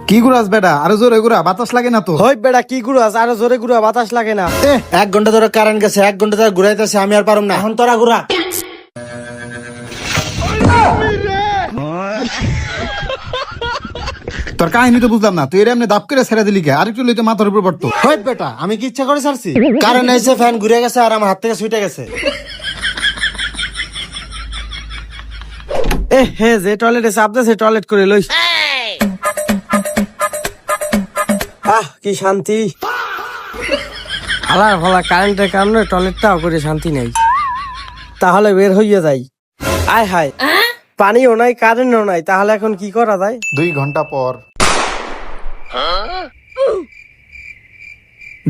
কি ঘুরাস বেটা, আরো জোরে ঘুরা, বাতাস লাগে না তো? হই বেটা কি ঘুরাস, আরো জোরে ঘুরা, বাতাস লাগে না। 1 ঘন্টা ধরে কারেন্ট গেছে, 1 ঘন্টা ধরে ঘুরাইতেছে, আমি আর পারুম না, এখন তোরা ঘুরা। তোর কাহিনী তো বুঝলাম না, তুই এর এমনি দাপ করে ছেড়ে দিলি কে? আরেকটু লইতে মাথার উপর পড়তো। হই বেটা, আমি কি ইচ্ছা করে ছাড়ছি? কারেন্ট এসে ফ্যান ঘুরে গেছে আর আমার হাত থেকে ছুটে গেছে। হে যে টয়লেটে চাপ দে, সে টয়লেট করে লইস। কি শান্তি। আলার ভালা কারেন্টের কারণে টয়লেটটাও করে শান্তি নেই। তাহলে বের হইয়া যাই। আয় হায়, পানিও নাই, কারেন্টও নাই, তাহলে এখন কি করা যায়? 2 ঘন্টা পর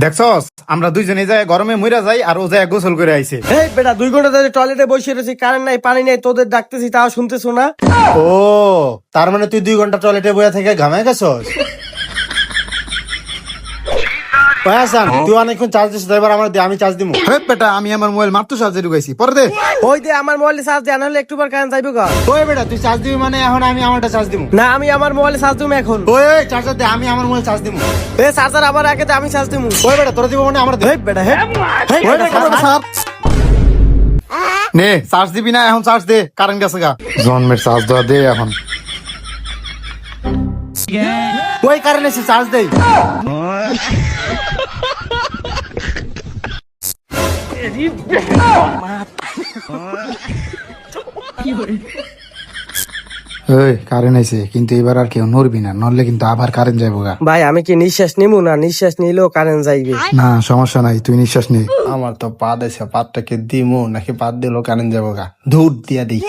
দেখছস, আমরা দুইজনে যাই গরমে মইরা যাই আর ও যায় গোসল করে আইছে। এই বেটা 2 ঘন্টা ধরে টয়লেটে বসে রয়েছি, কারেন্ট নাই, পানি নাই, তোদের ডাকতেছি তাও শুনতেছো না। ও তার মানে তুই 2 ঘন্টা টয়লেটে বসে থেকে ঘামায় গেছস? তুই অনেকক্ষণ চার্জ দিস, এবার আমার দে, আমি চার্জ দিব। হে বেটা, আমি আমার মোবাইল মাত্র চার্জে ঢুকাইছি, পরে দে। ওই দে আমার মোবাইলে চার্জ দেয়া, নাহলে একটু পর কারেন্ট যাইবে গা। ওই বেটা তুই চার্জ দিবি মানে এখন আমি আমারটা চার্জ দিব। না, আমি আমার মোবাইলে চার্জ দিবো এখন। ওই চার্জার দে, আমি আমার মোবাইল চার্জ দিব। চার্জার আবার আগে দে, আমি চার্জ দিবো। ওই বেটা তোরা দিব মানে আমার দে। হেই বেটা, হেই ওই বেটা, চার্জ নে, চার্জ দিবি না? এখন চার্জ দে, কারেন্ট গেছে গা। জন্মের চার্জ দেওয়া দে এখন। ওই কারণে এসে চার্জ দেই। এই কারেন্ট আইছে, কিন্তু এবার আর কেউ নড়বি না, নড়লে কিন্তু আবার কারেন্ট যাইব গা। ভাই আমি কি নিঃশ্বাস নিবো না? নিঃশ্বাস নিলেও কারেন্ট যাইবে। না সমস্যা নাই, তুই নিঃশ্বাস নে। আমার তো পা দেছে, পাতটাকে দিমু নাকি পাত দিলো কারেন্ট যাবো গা? ধূর দিয়া দিই।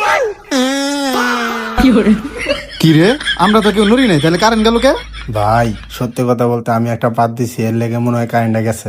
কি রে, আমরা তো কেউ নড়ি নাই, তাহলে কারেন্ট গেল কে? ভাই সত্যি কথা বলতে আমি একটা পাত দিছি, এর লেগে মনে হয় কারেন্টটা গেছে।